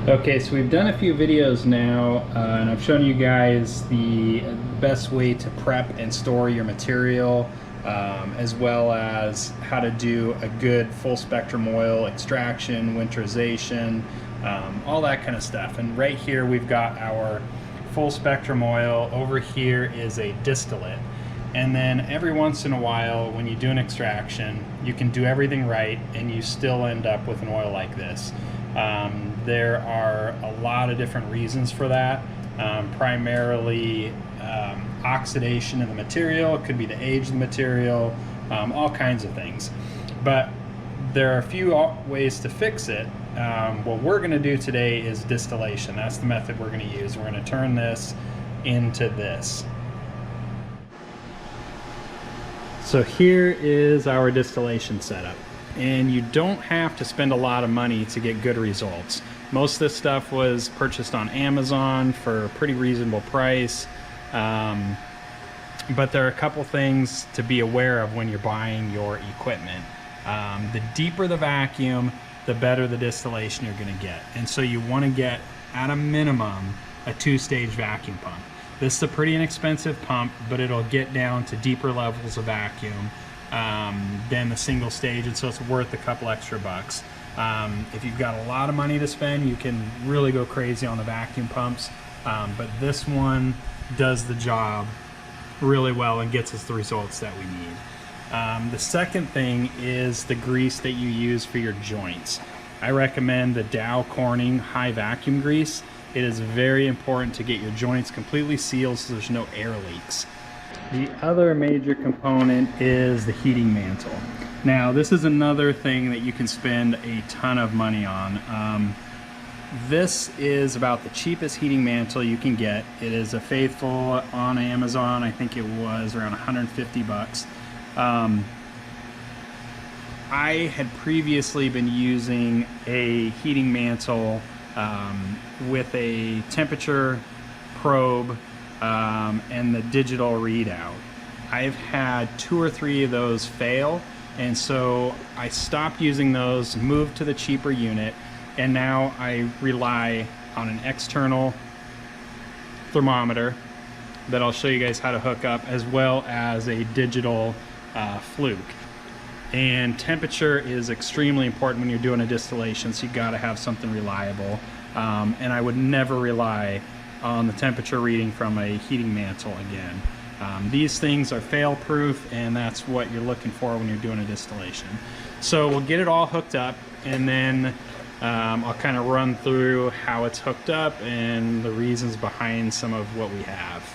Okay, so we've done a few videos now, and I've shown you guys the best way to prep and store your material, as well as how to do a good full spectrum oil extraction, winterization, all that kind of stuff. And right here we've got our full spectrum oil. Over here is a distillate. And then every once in a while, when you do an extraction, you can do everything right and you still end up with an oil like this. There are a lot of different reasons for that. Primarily oxidation of the material. It could be the age of the material, all kinds of things. But there are a few ways to fix it. What we're going to do today is distillation. That's the method we're going to use. We're going to turn this into this. So here is our distillation setup, and you don't have to spend a lot of money to get good results. Most of this stuff was purchased on Amazon for a pretty reasonable price, but there are a couple things to be aware of when you're buying your equipment. The deeper the vacuum, the better the distillation you're going to get, and so you want to get, at a minimum, a two-stage vacuum pump. This is a pretty inexpensive pump, but it'll get down to deeper levels of vacuum than the single stage, and so it's worth a couple extra bucks. If you've got a lot of money to spend, you can really go crazy on the vacuum pumps, but this one does the job really well and gets us the results that we need. The second thing is the grease that you use for your joints. I recommend the Dow Corning high vacuum grease. It is very important to get your joints completely sealed so there's no air leaks. The other major component is the heating mantle. Now, this is another thing that you can spend a ton of money on. This is about the cheapest heating mantle you can get. It is a Faithful on Amazon. I think it was around 150 bucks. I had previously been using a heating mantle with a temperature probe and the digital readout. I've had 2 or 3 of those fail, and so I stopped using those, moved to the cheaper unit, and now I rely on an external thermometer that I'll show you guys how to hook up, as well as a digital fluke. And temperature is extremely important when you're doing a distillation, so you got to have something reliable. And I would never rely on the temperature reading from a heating mantle again. These things are fail-proof, and that's what you're looking for when you're doing a distillation. So we'll get it all hooked up, and then I'll kind of run through how it's hooked up and the reasons behind some of what we have.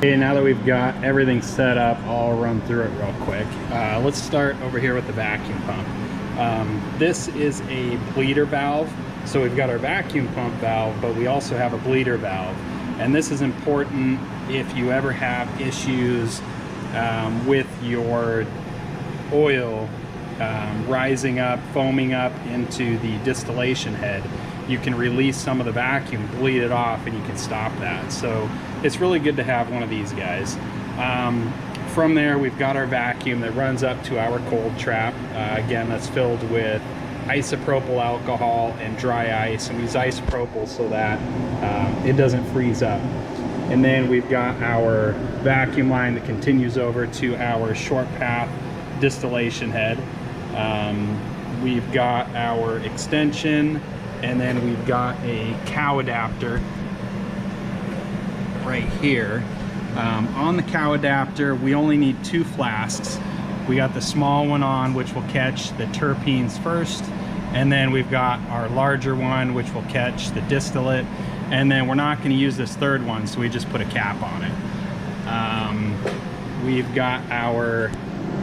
Okay, now that we've got everything set up, I'll run through it real quick. Let's start over here with the vacuum pump. This is a bleeder valve. So we've got our vacuum pump valve, but we also have a bleeder valve. And this is important if you ever have issues with your oil rising up, foaming up into the distillation head. You can release some of the vacuum, bleed it off, and you can stop that. So it's really good to have one of these guys. From there, we've got our vacuum that runs up to our cold trap. Again, that's filled with isopropyl alcohol and dry ice, and we use isopropyl so that it doesn't freeze up. And then we've got our vacuum line that continues over to our short path distillation head. We've got our extension, and then we've got a cow adapter right here. On the cow adapter, we only need 2 flasks. We got the small one on, which will catch the terpenes first, and then we've got our larger one, which will catch the distillate, and then we're not going to use this third one, so we just put a cap on it. We've got our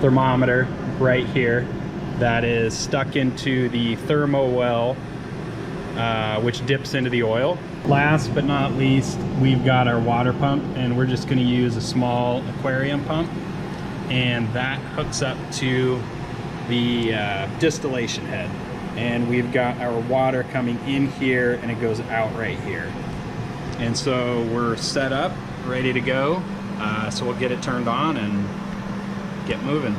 thermometer right here that is stuck into the thermo well, which dips into the oil. Last but not least, we've got our water pump, and we're just going to use a small aquarium pump, and that hooks up to the distillation head. And we've got our water coming in here, and it goes out right here. And so we're set up, ready to go. So we'll get it turned on and get moving.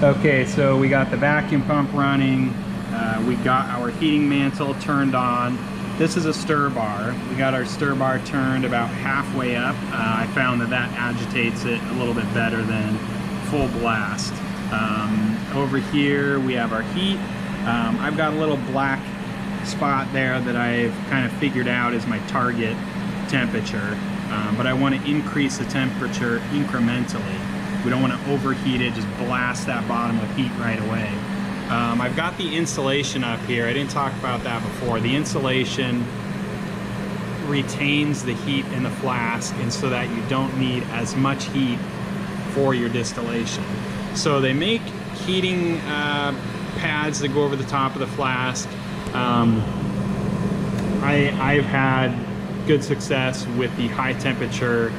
Okay, so we got the vacuum pump running. We got our heating mantle turned on. This is a stir bar. We got our stir bar turned about halfway up. I found that that agitates it a little bit better than full blast. Over here we have our heat. I've got a little black spot there that I've kind of figured out is my target temperature, but I want to increase the temperature incrementally. We don't want to overheat it, just blast that bottom with heat right away. I've got the insulation up here. I didn't talk about that before. The insulation retains the heat in the flask, and so that you don't need as much heat for your distillation. So they make heating pads that go over the top of the flask. I've had good success with the high temperature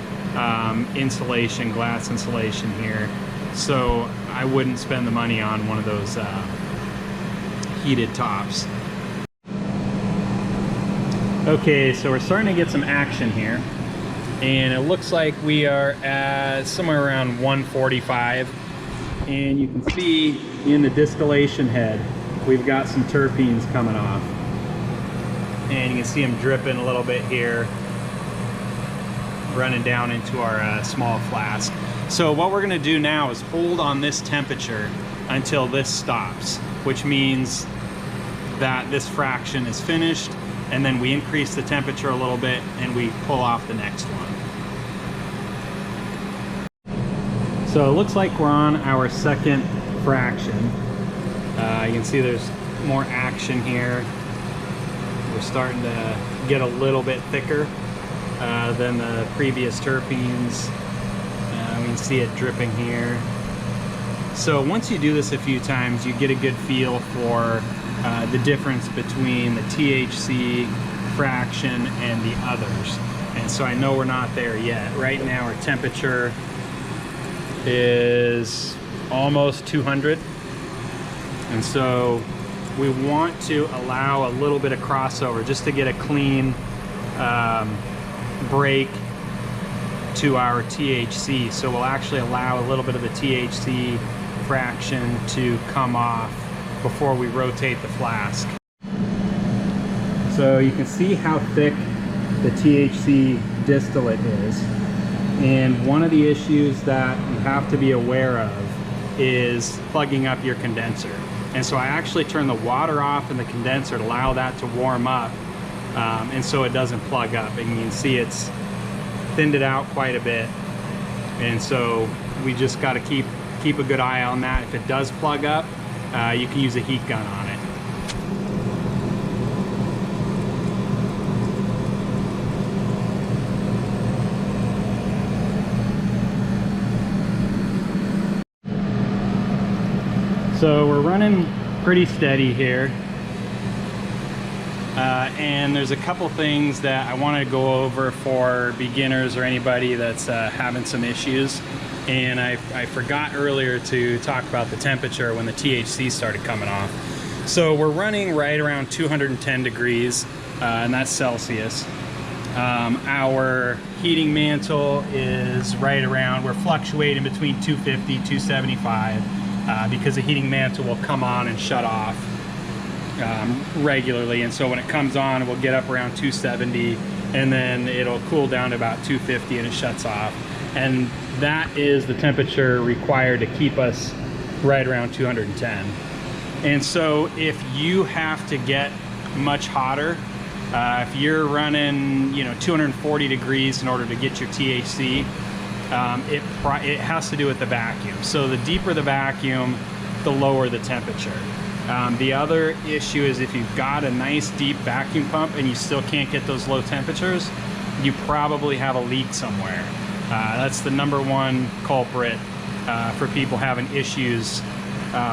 insulation, glass insulation here, so I wouldn't spend the money on one of those heated tops. Okay, so we're starting to get some action here, and it looks like we are at somewhere around 145, and you can see in the distillation head we've got some terpenes coming off, and you can see them dripping a little bit here, running down into our small flask. So what we're going to do now is hold on this temperature until this stops, which means that this fraction is finished, and then we increase the temperature a little bit and we pull off the next one. So it looks like we're on our second fraction. You can see there's more action here. We're starting to get a little bit thicker than the previous terpenes. We can see it dripping here. So once you do this a few times, you get a good feel for the difference between the THC fraction and the others. And so I know we're not there yet. Right now our temperature is almost 200. And so we want to allow a little bit of crossover just to get a clean break to our THC. So we'll actually allow a little bit of the THC fraction to come off before we rotate the flask. So you can see how thick the THC distillate is. And one of the issues that you have to be aware of is plugging up your condenser. And so I actually turn the water off in the condenser to allow that to warm up, and so it doesn't plug up. And you can see it's thinned it out quite a bit. And so we just got to keep a good eye on that. If it does plug up, you can use a heat gun on it. So we're running pretty steady here. And there's a couple things that I want to go over for beginners or anybody that's having some issues. And I forgot earlier to talk about the temperature when the THC started coming off. So we're running right around 210 degrees, and that's Celsius. Our heating mantle is right around, we're fluctuating between 250, 275, because the heating mantle will come on and shut off regularly. And so when it comes on, we'll get up around 270, and then it'll cool down to about 250 and it shuts off. And that is the temperature required to keep us right around 210. And so if you have to get much hotter, if you're running 240 degrees in order to get your THC, it has to do with the vacuum. So the deeper the vacuum, the lower the temperature. The other issue is if you've got a nice deep vacuum pump and you still can't get those low temperatures, you probably have a leak somewhere. That's the #1 culprit for people having issues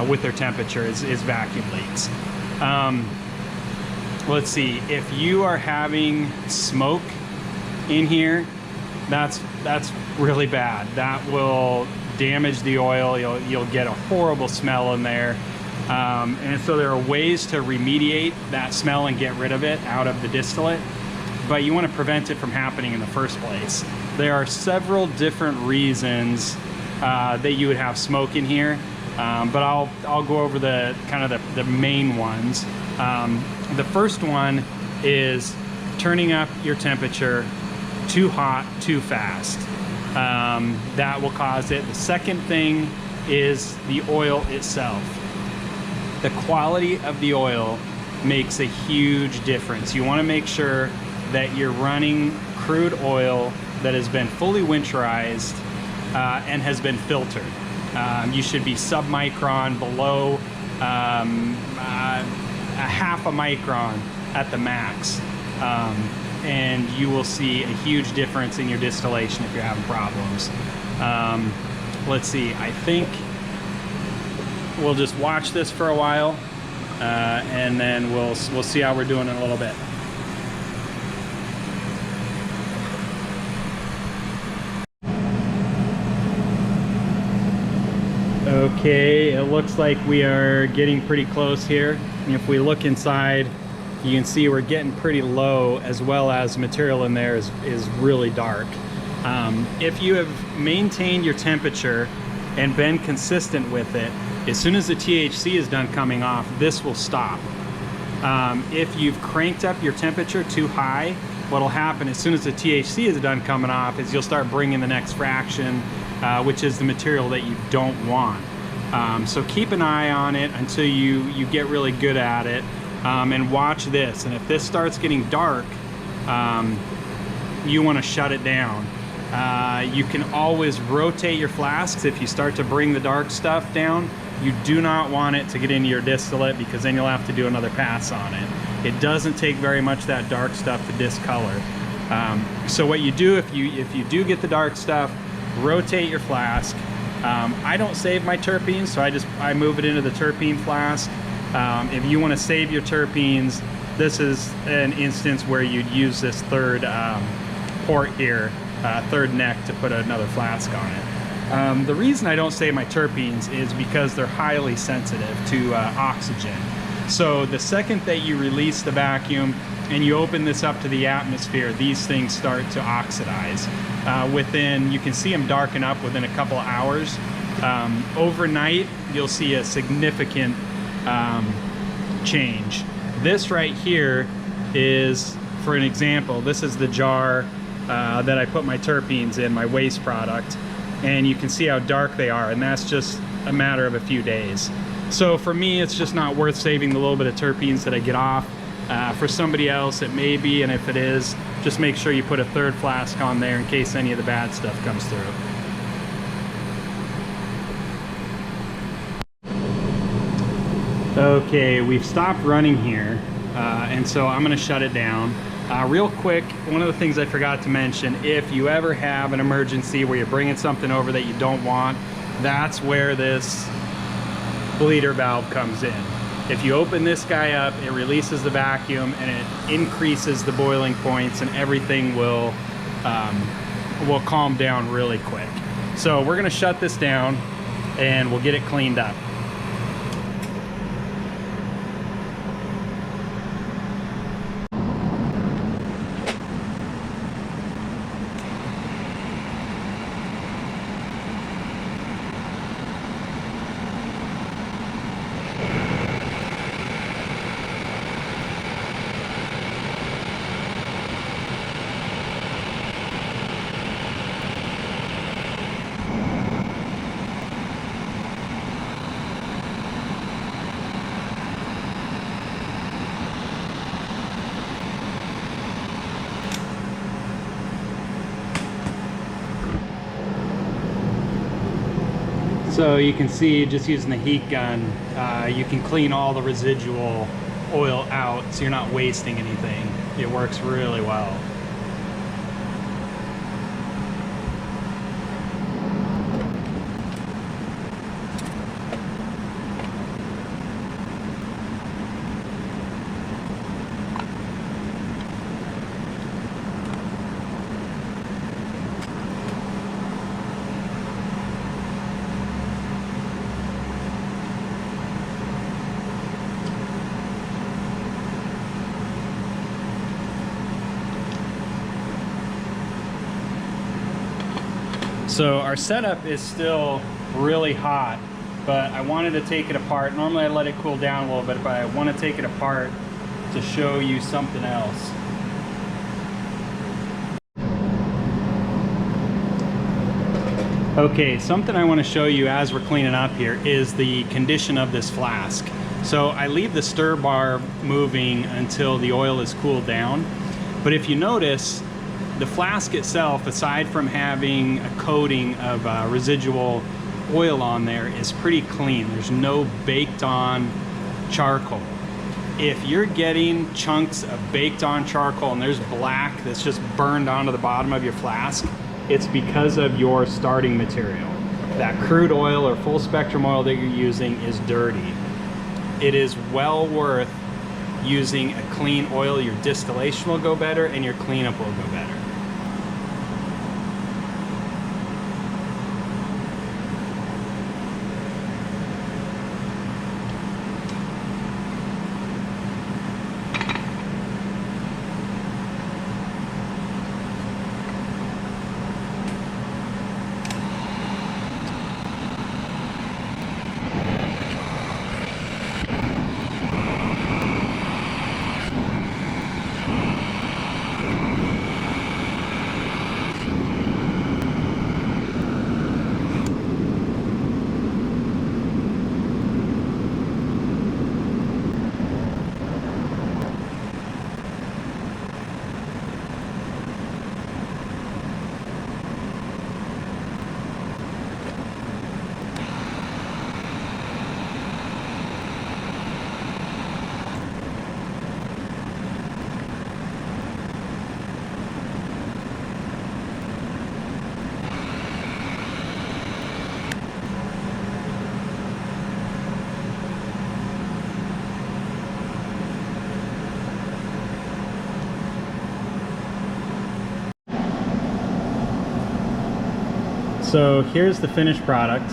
with their temperature is vacuum leaks. Let's see, if you are having smoke in here, that's really bad. That will damage the oil. You'll get a horrible smell in there. And so there are ways to remediate that smell and get rid of it out of the distillate, but you want to prevent it from happening in the first place. There are several different reasons that you would have smoke in here, but I'll go over the the main ones. The first one is turning up your temperature too hot, too fast. That will cause it. The second thing is the oil itself. The quality of the oil makes a huge difference. You want to make sure that you're running crude oil that has been fully winterized and has been filtered. You should be submicron, below a half a micron at the max. And you will see a huge difference in your distillation if you're having problems. Let's see, I think we'll just watch this for a while, and then we'll see how we're doing in a little bit. Okay, it looks like we are getting pretty close here. And if we look inside, you can see we're getting pretty low, as well as material in there is really dark. If you have maintained your temperature and been consistent with it, as soon as the THC is done coming off, this will stop. If you've cranked up your temperature too high, what'll happen as soon as the THC is done coming off is you'll start bringing the next fraction, which is the material that you don't want. So keep an eye on it until you get really good at it, and watch this. And if this starts getting dark, you want to shut it down. You can always rotate your flasks if you start to bring the dark stuff down. You do not want it to get into your distillate, because then you'll have to do another pass on it. It doesn't take very much that dark stuff to discolor. So what you do if you do get the dark stuff, rotate your flask. I don't save my terpenes, so I move it into the terpene flask. If you want to save your terpenes, this is an instance where you'd use this third port here, third neck, to put another flask on it. The reason I don't save my terpenes is because they're highly sensitive to oxygen. So the second that you release the vacuum and you open this up to the atmosphere, these things start to oxidize. You can see them darken up within a couple of hours. Overnight, you'll see a significant change. This right here is, for an example, this is the jar that I put my terpenes in, my waste product, and you can see how dark they are, and that's just a matter of a few days. So for me, it's just not worth saving the little bit of terpenes that I get off. For somebody else, it may be, and if it is, just make sure you put a third flask on there in case any of the bad stuff comes through. Okay, we've stopped running here, and so I'm going to shut it down. Real quick, one of the things I forgot to mention, if you ever have an emergency where you're bringing something over that you don't want, that's where this bleeder valve comes in. If you open this guy up, it releases the vacuum and it increases the boiling points, and everything will calm down really quick. So we're gonna shut this down and we'll get it cleaned up. So you can see, just using the heat gun, you can clean all the residual oil out, so you're not wasting anything. It works really well. So our setup is still really hot, but I wanted to take it apart. Normally I let it cool down a little bit, but I want to take it apart to show you something else. Okay, something I want to show you as we're cleaning up here is the condition of this flask. So I leave the stir bar moving until the oil is cooled down, but if you notice, the flask itself, aside from having a coating of residual oil on there, is pretty clean. There's no baked on charcoal. If you're getting chunks of baked on charcoal and there's black that's just burned onto the bottom of your flask, it's because of your starting material. That crude oil or full spectrum oil that you're using is dirty. It is well worth using a clean oil. Your distillation will go better and your cleanup will go better. So here's the finished product,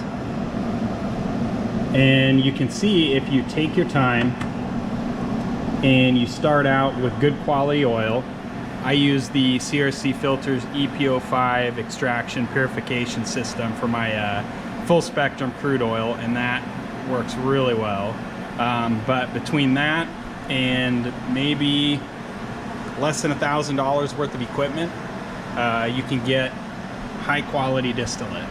and you can see if you take your time and you start out with good quality oil. I use the CRC Filters EPO5 extraction purification system for my full spectrum crude oil, and that works really well. But between that and maybe less than $1,000 worth of equipment, you can get high quality distillate.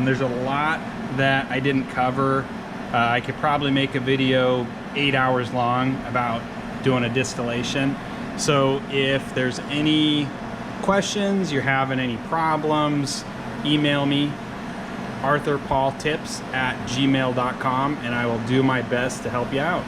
There's a lot that I didn't cover. I could probably make a video 8 hours long about doing a distillation. So if there's any questions, you're having any problems, email me, arthurpaultips@gmail.com, and I will do my best to help you out.